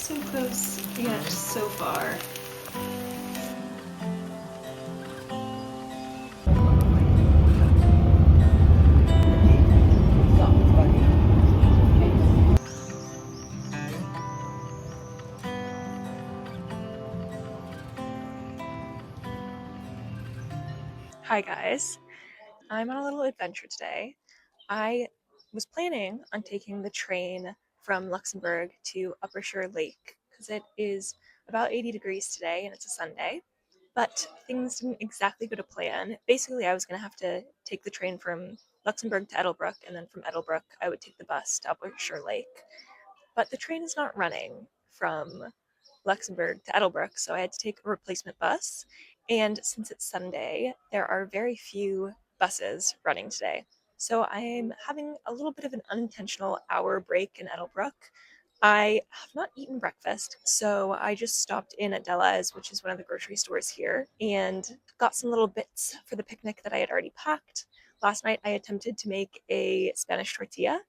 So close, yet so far. Hi guys, I'm on a little adventure today. I was planning on taking the train from Luxembourg to Upper Shore Lake because it is about 80 degrees today and it's a Sunday. But things didn't exactly go to plan. Basically, I was going to have to take the train from Luxembourg to Edelbrook, and then from Edelbrook, I would take the bus to Upper Shore Lake. But the train is not running from Luxembourg to Edelbrook, so I had to take a replacement bus. And since it's Sunday, there are very few buses running today. So I'm having a little bit of an unintentional hour break in Edelbrook. I have not eaten breakfast, so I just stopped in at Deleuze, which is one of the grocery stores here, and got some little bits for the picnic that I had already packed. Last night I attempted to make a Spanish tortilla.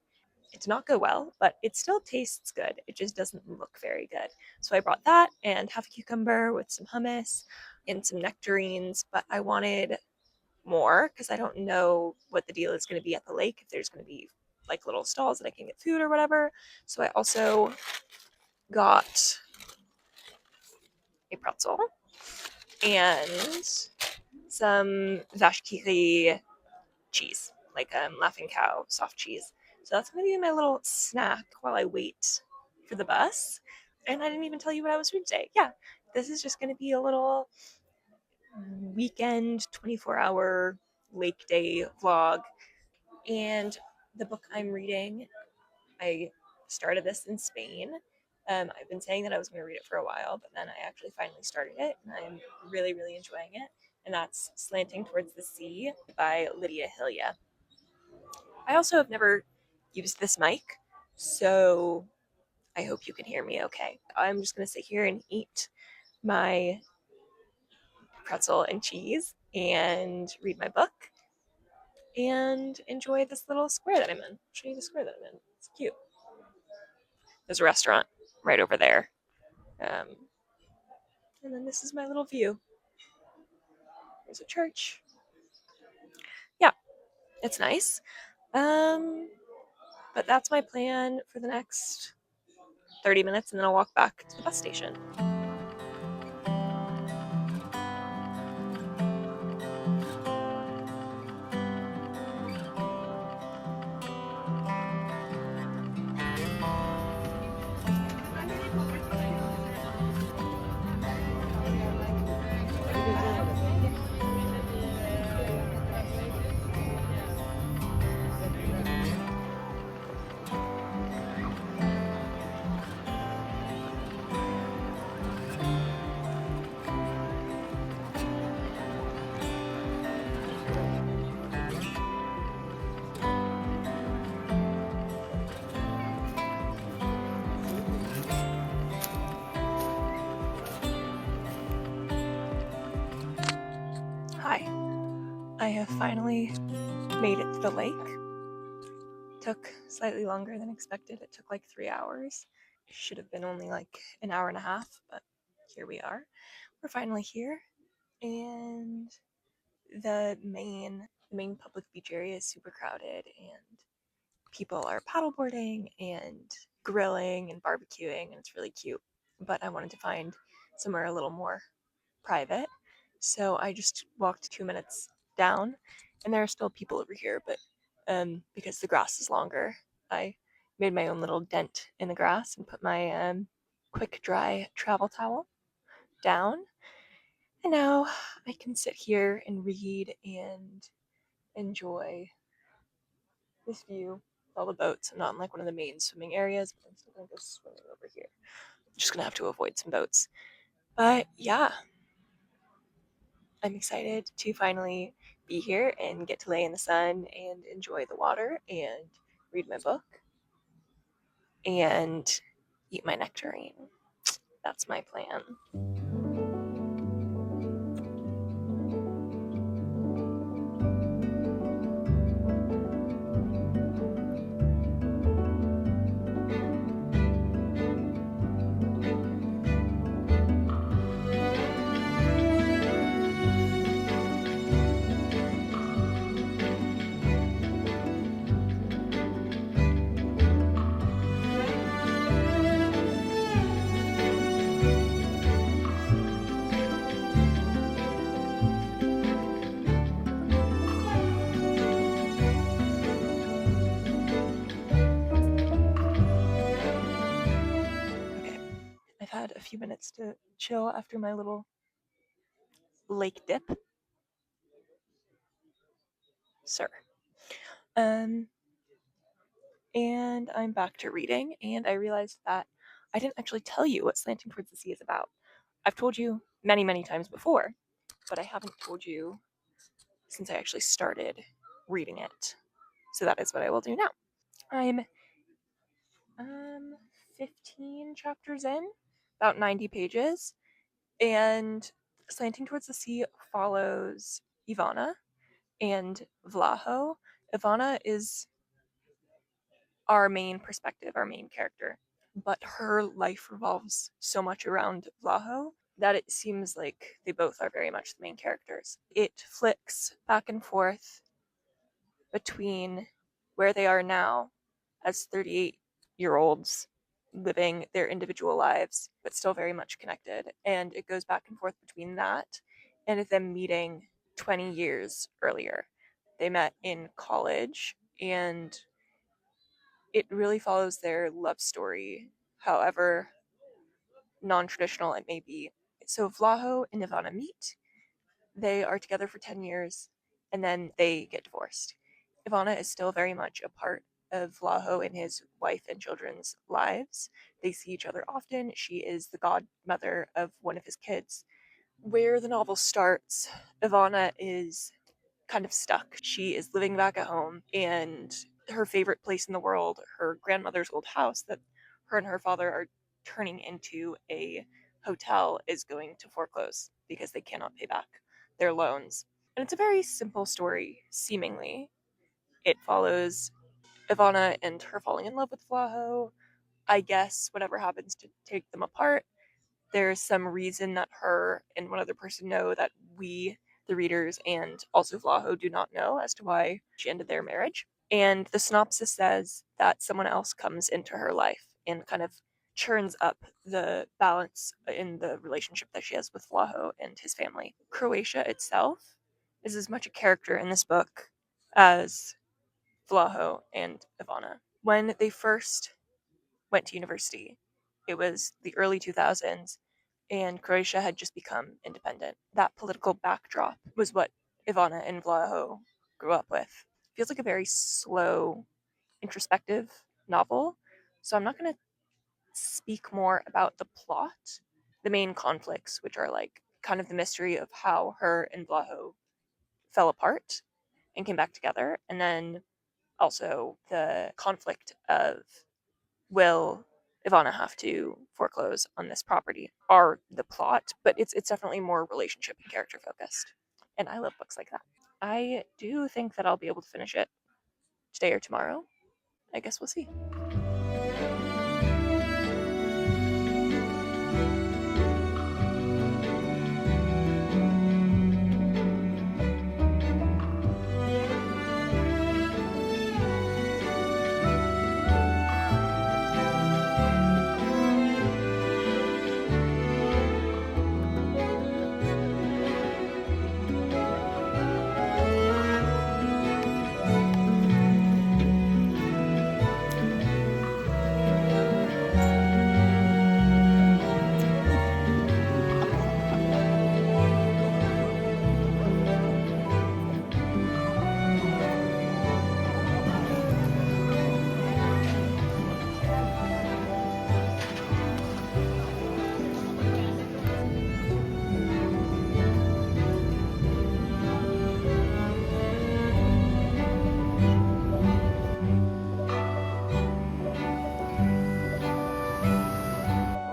It did not go well, but it still tastes good. It just doesn't look very good. So I brought that and half a cucumber with some hummus and some nectarines, but I wanted more because I don't know what the deal is going to be at the lake, if there's going to be like little stalls that I can get food or whatever. So I also got a pretzel and some vache qui rit cheese, like Laughing Cow soft cheese. So that's gonna be my little snack while I wait for the bus. And I didn't even tell you what I was doing today. Yeah, this is just gonna be a little weekend 24-hour lake day vlog. And the book I'm reading, I started this in Spain. I've been saying that I was going to read it for a while, but then I actually finally started it, and I'm really, really enjoying it. And that's Slanting Towards the Sea by Lidija Hilje. I also have never used this mic, so I hope you can hear me okay. I'm just going to sit here and eat my pretzel and cheese and read my book and enjoy this little square that I'm in. I'll show you the square that I'm in. It's cute. There's a restaurant right over there. Um, and then this is my little view. There's a church. Yeah, it's nice. But that's my plan for the next 30 minutes, and then I'll walk back to the bus station. Hi, I have finally made it to the lake. It took slightly longer than expected. It took like 3 hours. It should have been only like an hour and a half, but here we are. We're finally here, and the main public beach area is super crowded, and people are paddleboarding and grilling and barbecuing, and it's really cute. But I wanted to find somewhere a little more private, so I just walked 2 minutes down, and there are still people over here, but because the grass is longer, I made my own little dent in the grass and put my quick dry travel towel down. And now I can sit here and read and enjoy this view with all the boats. I'm not in like one of the main swimming areas, but I'm still gonna go swimming over here. I'm just gonna have to avoid some boats. But yeah, I'm excited to finally be here and get to lay in the sun and enjoy the water and read my book and eat my nectarine. That's my plan. few minutes to chill after my little lake dip. Sir. Um, and I'm back to reading, and I realized that I didn't actually tell you what Slanting Towards the Sea is about. I've told you many, many times before, but I haven't told you since I actually started reading it. So that is what I will do now. I'm 15 chapters in, about 90 pages, and Slanting Towards the Sea follows Ivana and Vlaho. Ivana is our main perspective, our main character, but her life revolves so much around Vlaho that it seems like they both are very much the main characters. It flicks back and forth between where they are now as 38-year-olds living their individual lives, but still very much connected. And it goes back and forth between that and them meeting 20 years earlier. They met in college, and it really follows their love story, however non traditional it may be. So Vlaho and Ivana meet, they are together for 10 years, and then they get divorced. Ivana is still very much a part of Vlaho and his wife and children's lives. They see each other often. She is the godmother of one of his kids. Where the novel starts, Ivana is kind of stuck. She is living back at home, and her favorite place in the world, her grandmother's old house that her and her father are turning into a hotel, is going to foreclose because they cannot pay back their loans. And it's a very simple story, seemingly. It follows Ivana and her falling in love with Vlaho. I guess whatever happens to take them apart, there's some reason that her and one other person know that we, the readers, and also Vlaho do not know as to why she ended their marriage. And the synopsis says that someone else comes into her life and kind of churns up the balance in the relationship that she has with Vlaho and his family. Croatia itself is as much a character in this book as Vlaho and Ivana. When they first went to university, it was the early 2000s, and Croatia had just become independent. That political backdrop was what Ivana and Vlaho grew up with. It feels like a very slow, introspective novel, so I'm not going to speak more about the plot, the main conflicts, which are like kind of the mystery of how her and Vlaho fell apart and came back together, and then also the conflict of will Ivana have to foreclose on this property are the plot, but it's definitely more relationship and character focused. And I love books like that. I do think that I'll be able to finish it today or tomorrow. I guess we'll see.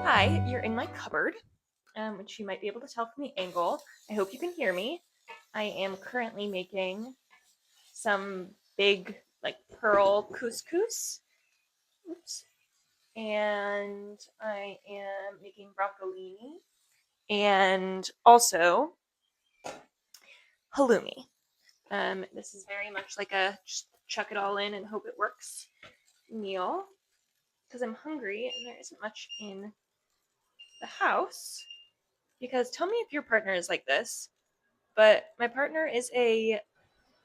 Hi, you're in my cupboard, which you might be able to tell from the angle. I hope you can hear me. I am currently making some big, like, pearl couscous. Oops. And I am making broccolini and also halloumi. This is very much like a just chuck it all in and hope it works meal because I'm hungry and there isn't much in the house. Because tell me if your partner is like this, but my partner is a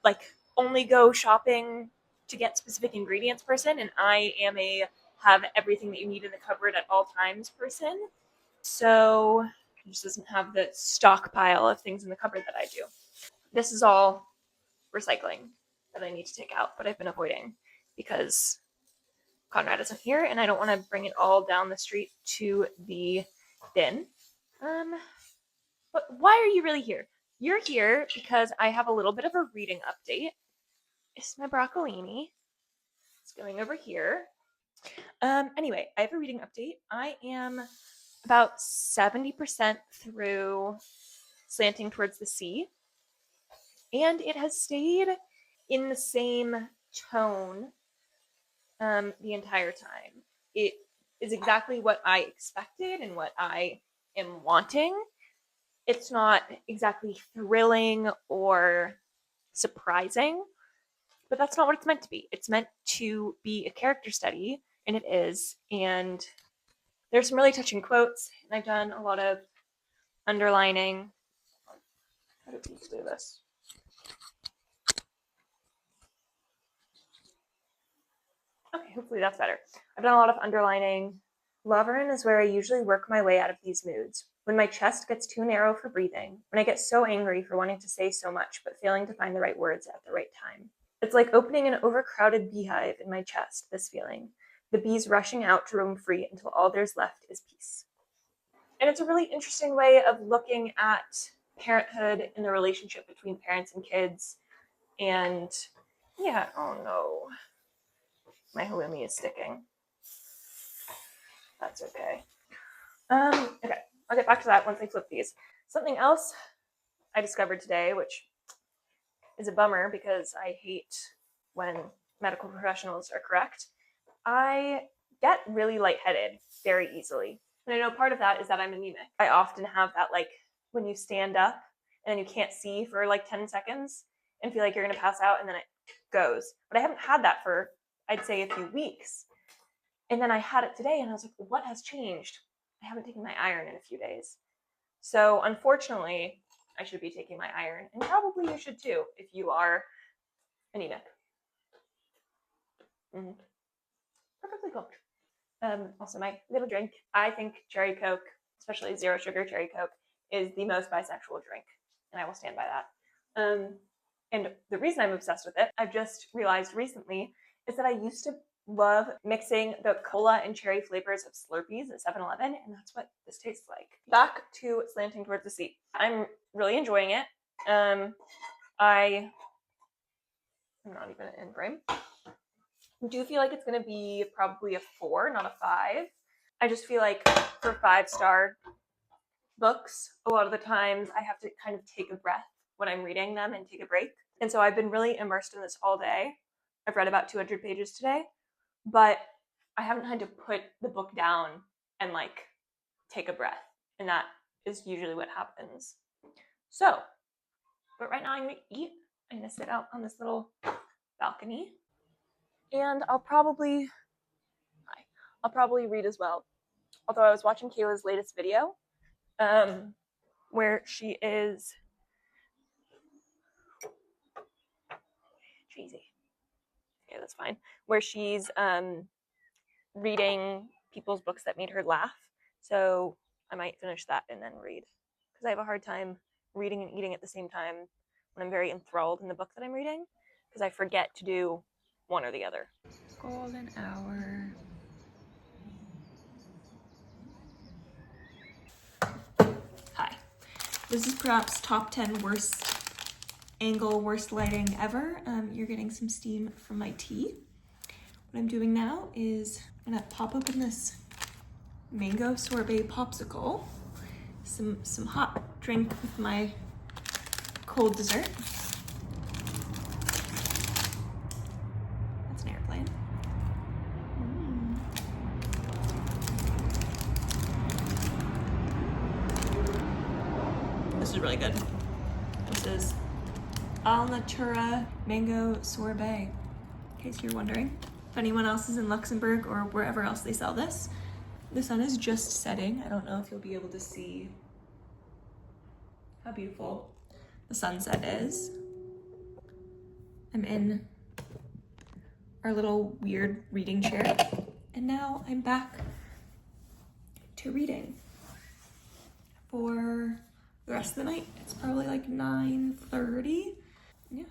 like only go shopping to get specific ingredients person, and I am a have everything that you need in the cupboard at all times person. So it just doesn't have the stockpile of things in the cupboard that I do. This is all recycling that I need to take out, but I've been avoiding because Conrad isn't here and I don't want to bring it all down the street to the bin. But why are you really here? You're here because I have a little bit of a reading update. It's my broccolini. It's going over here. Anyway, I have a reading update. I am about 70% through Slanting Towards the Sea, and it has stayed in the same tone the entire time. It is exactly what I expected and what I am wanting. It's not exactly thrilling or surprising, but that's not what it's meant to be. It's meant to be a character study, and it is. And there's some really touching quotes, and I've done a lot of underlining. How do we do this? Okay, hopefully that's better. I've done a lot of underlining. Laverne is where I usually work my way out of these moods. When my chest gets too narrow for breathing, when I get so angry for wanting to say so much but failing to find the right words at the right time. It's like opening an overcrowded beehive in my chest, this feeling. The bees rushing out to roam free until all there's left is peace. And it's a really interesting way of looking at parenthood and the relationship between parents and kids. And yeah, oh no. My halloumi is sticking. That's okay. Okay, I'll get back to that once I flip these. Something else I discovered today, which is a bummer because I hate when medical professionals are correct. I get really lightheaded very easily. And I know part of that is that I'm anemic. I often have that, like, when you stand up and then you can't see for like 10 seconds and feel like you're going to pass out and then it goes. But I haven't had that for, I'd say, a few weeks. And then I had it today and I was like, what has changed? I haven't taken my iron in a few days. So unfortunately, I should be taking my iron. And probably you should too if you are anemic. Mm-hmm. Perfectly cooked. Also, my little drink. I think cherry Coke, especially zero sugar cherry Coke, is the most bisexual drink. And I will stand by that. And the reason I'm obsessed with it, I've just realized recently, is that I used to love mixing the cola and cherry flavors of Slurpees at 7-Eleven, and that's what this tastes like. Back to Slanting Towards the Sea. I'm really enjoying it. I'm not even in frame. I do feel like it's going to be probably a 4, not a 5. I just feel like for 5-star books, a lot of the times I have to kind of take a breath when I'm reading them and take a break. And so I've been really immersed in this all day. I've read about 200 pages today, but I haven't had to put the book down and like take a breath. And that is usually what happens. So, but right now I'm going to eat. I'm going to sit out on this little balcony. And I'll probably read as well. Although I was watching Kayla's latest video, where she is cheesy. Okay, that's fine. Where she's reading people's books that made her laugh. So I might finish that and then read, because I have a hard time reading and eating at the same time when I'm very enthralled in the book that I'm reading, because I forget to do one or the other. Golden hour. Hi. This is perhaps top 10 worst angle, worst lighting ever. You're getting some steam from my tea. What I'm doing now is I'm gonna pop open this mango sorbet popsicle, some hot drink with my cold dessert. That's an airplane. This is really good. This is Al Natura mango sorbet, in case you're wondering. If anyone else is in Luxembourg or wherever else they sell this, the sun is just setting. I don't know if you'll be able to see how beautiful the sunset is. I'm in our little weird reading chair, and now I'm back to reading. for the rest of the night. It's probably like 9:30. Yeah.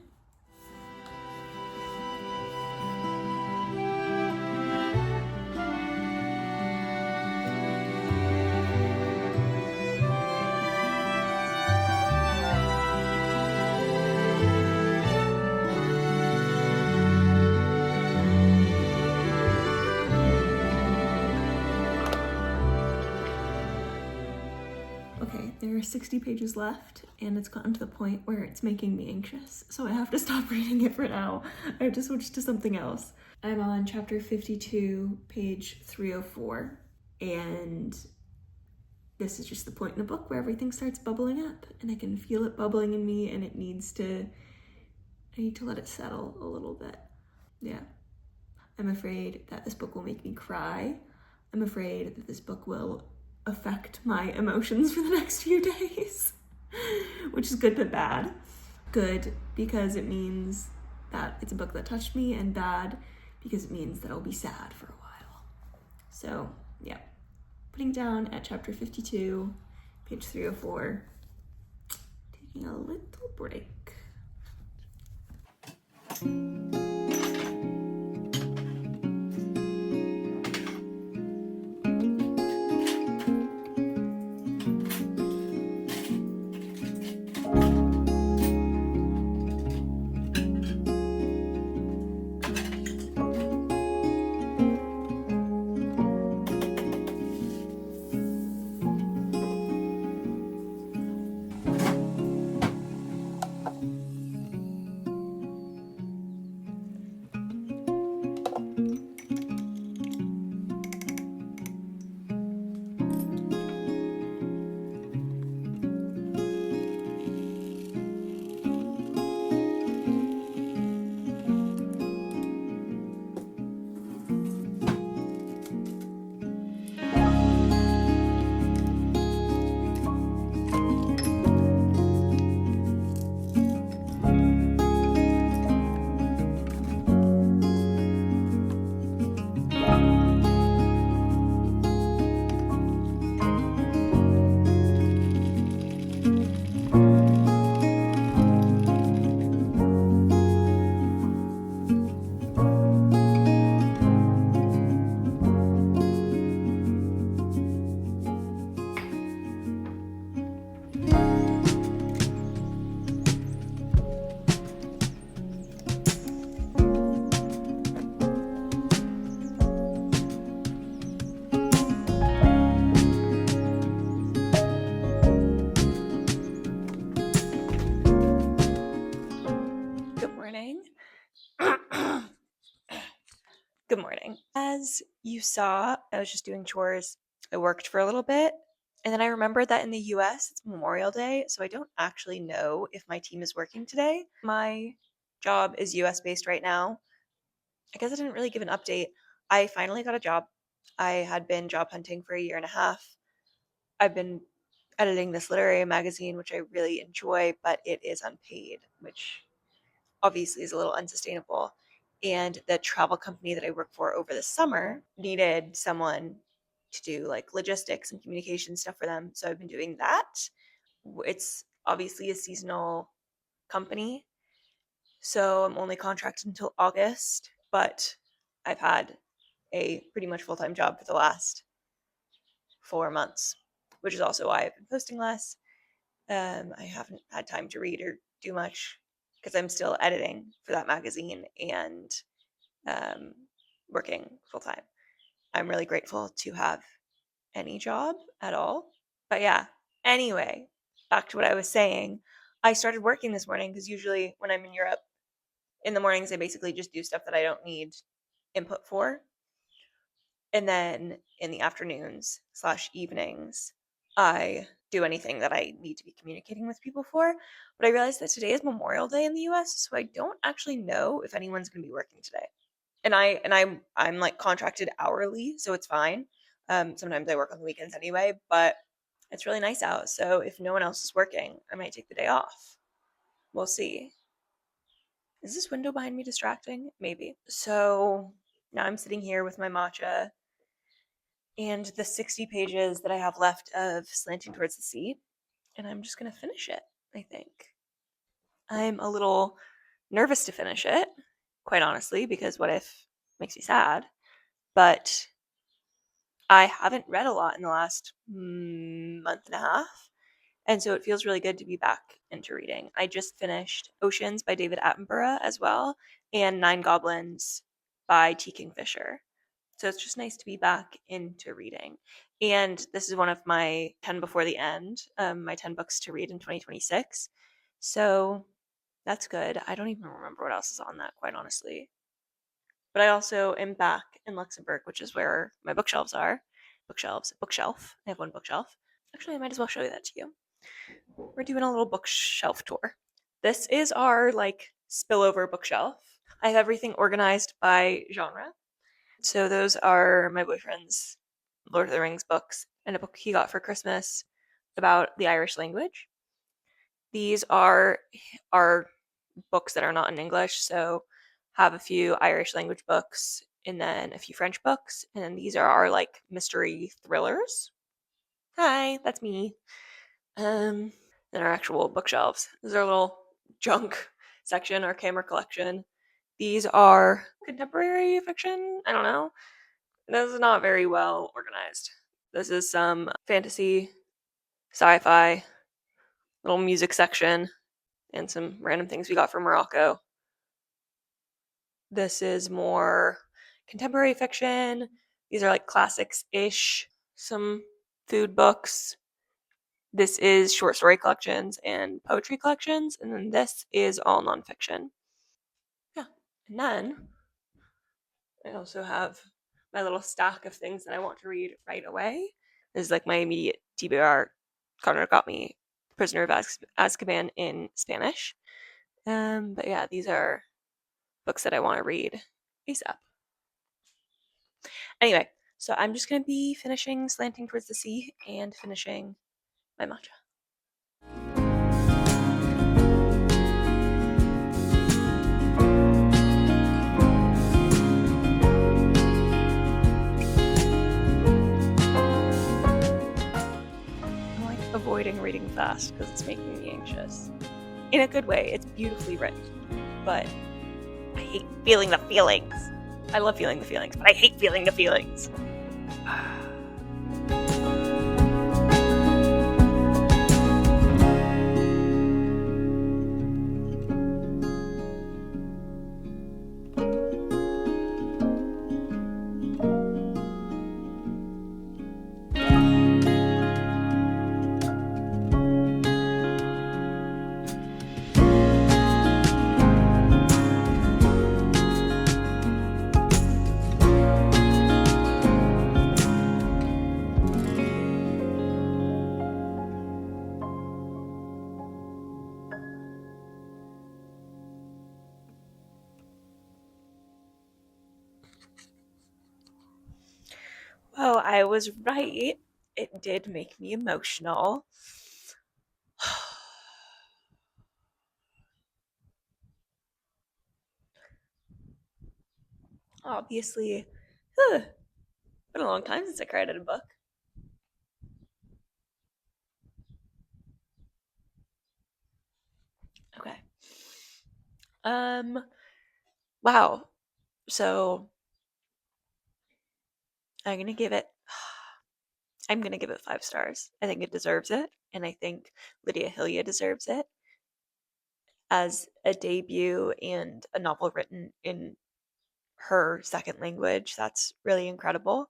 Okay, there are 60 pages left, and it's gotten to the point where it's making me anxious, so I have to stop reading it for now. I have to switch to something else. I'm on chapter 52, page 304, and this is just the point in the book where everything starts bubbling up, and I can feel it bubbling in me, and I need to let it settle a little bit. Yeah. I'm afraid that this book will make me cry. I'm afraid that this book will affect my emotions for the next few days, which is good but bad. Good because it means that it's a book that touched me, and bad because it means that I'll be sad for a while. So, yeah. Putting down at chapter 52, page 304, taking a little break. Good morning. As you saw, I was just doing chores. I worked for a little bit, and then I remembered that in the US it's Memorial Day, so I don't actually know if my team is working today. My job is US based right now. I guess I didn't really give an update. I finally got a job. I had been job hunting for a year and a half. I've been editing this literary magazine, which I really enjoy, but it is unpaid, which obviously is a little unsustainable. And the travel company that I work for over the summer needed someone to do like logistics and communication stuff for them. So I've been doing that. It's obviously a seasonal company. So I'm only contracted until August, but I've had a pretty much full time job for the last 4 months, which is also why I've been posting less. I haven't had time to read or do much because I'm still editing for that magazine and um, working full time. I'm really grateful to have any job at all. But yeah, anyway, back to what I was saying. I started working this morning because usually when I'm in Europe in the mornings, I basically just do stuff that I don't need input for. And then in the afternoons slash evenings, I do anything that I need to be communicating with people for. But I realized that today is Memorial Day in the US, so I don't actually know if anyone's going to be working today. And I'm like contracted hourly, so it's fine. Sometimes I work on the weekends anyway, but it's really nice out. So if no one else is working, I might take the day off. We'll see. Is this window behind me distracting? Maybe. So now I'm sitting here with my matcha and the 60 pages that I have left of Slanting Towards the Sea, and I'm just going to finish it, I think. I'm a little nervous to finish it, quite honestly, because what if makes me sad. But I haven't read a lot in the last month and a half, and so it feels really good to be back into reading. I just finished Oceans by David Attenborough as well, and Nine Goblins by T. Kingfisher. So it's just nice to be back into reading. And this is one of my 10 before the end, my 10 books to read in 2026. So that's good. I don't even remember what else is on that, quite honestly. But I also am back in Luxembourg, which is where my bookshelves are. Bookshelf. I have one bookshelf. Actually, I might as well show you that to you. We're doing a little bookshelf tour. This is our spillover bookshelf. I have everything organized by genre. So those are my boyfriend's Lord of the Rings books and a book he got for Christmas about the Irish language. These are our books that are not in English, so have a few Irish language books and then a few French books, and then these are our mystery thrillers. Hi, that's me. And our actual bookshelves. This is our little junk section, our camera collection. These are contemporary fiction. I don't know. This is not very well organized. This is some fantasy, sci-fi, little music section, and some random things we got from Morocco. This is more contemporary fiction. These are classics-ish, some food books. This is short story collections and poetry collections, and then this is all nonfiction. Yeah, and then I also have my little stack of things that I want to read right away. This is my immediate TBR. Connor got me Prisoner of Azkaban in Spanish. But yeah, these are books that I want to read ASAP. Anyway, so I'm just going to be finishing Slanting Towards the Sea and finishing my matcha. I'm avoiding reading fast because it's making me anxious. In a good way, it's beautifully written, but I hate feeling the feelings. I love feeling the feelings, but I hate feeling the feelings. Oh, I was right. It did make me emotional. Obviously, been a long time since I cried at a book. Okay. Wow. So I'm gonna give it. I'm gonna give it 5 stars. I think it deserves it, and I think Lidija Hilje deserves it as a debut and a novel written in her second language. That's really incredible.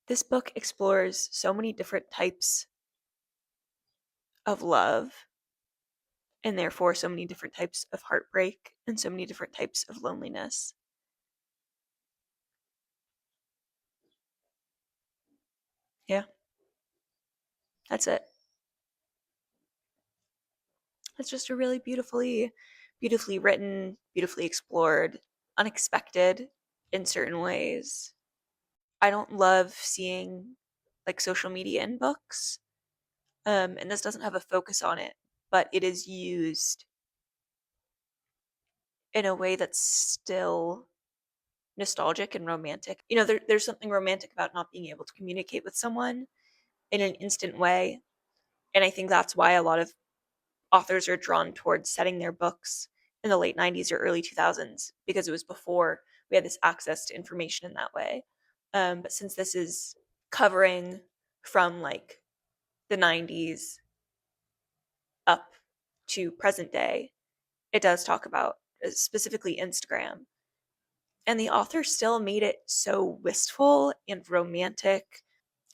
This book explores so many different types of love, and therefore so many different types of heartbreak and so many different types of loneliness. Yeah, that's it. It's just a really beautifully written, beautifully explored, unexpected in certain ways. I don't love seeing social media in books. And this doesn't have a focus on it, but it is used in a way that's still nostalgic and romantic. There's something romantic about not being able to communicate with someone in an instant way. And I think that's why a lot of authors are drawn towards setting their books in the late 90s or early 2000s, because it was before we had this access to information in that way. But since this is covering from like the 90s up to present day, it does talk about specifically Instagram. And the author still made it so wistful and romantic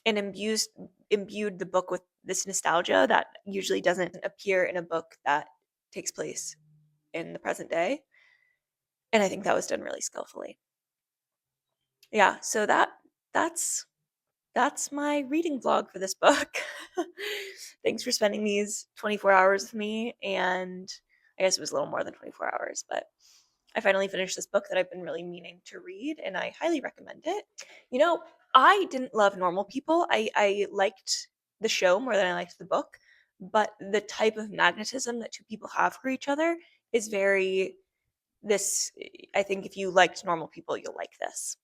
and imbued the book with this nostalgia that usually doesn't appear in a book that takes place in the present day. And I think that was done really skillfully. Yeah, so that's that's my reading vlog for this book. Thanks for spending these 24 hours with me, and I guess it was a little more than 24 hours, but I finally finished this book that I've been really meaning to read, and I highly recommend it. You know, I didn't love Normal People. I liked the show more than I liked the book, but the type of magnetism that two people have for each other is very this. I think if you liked Normal People, you'll like this.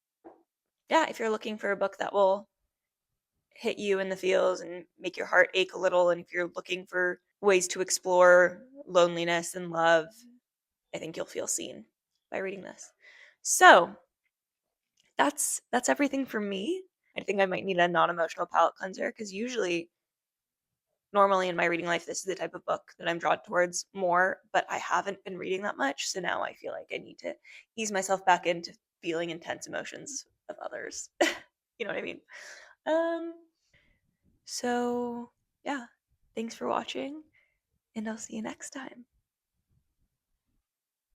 Yeah, if you're looking for a book that will hit you in the feels and make your heart ache a little, and if you're looking for ways to explore loneliness and love, I think you'll feel seen by reading this. So that's everything for me. I think I might need a non-emotional palate cleanser, because usually, normally in my reading life, this is the type of book that I'm drawn towards more, but I haven't been reading that much, so now I feel like I need to ease myself back into feeling intense emotions of others. You know what I mean? Um, so yeah, thanks for watching, and I'll see you next time.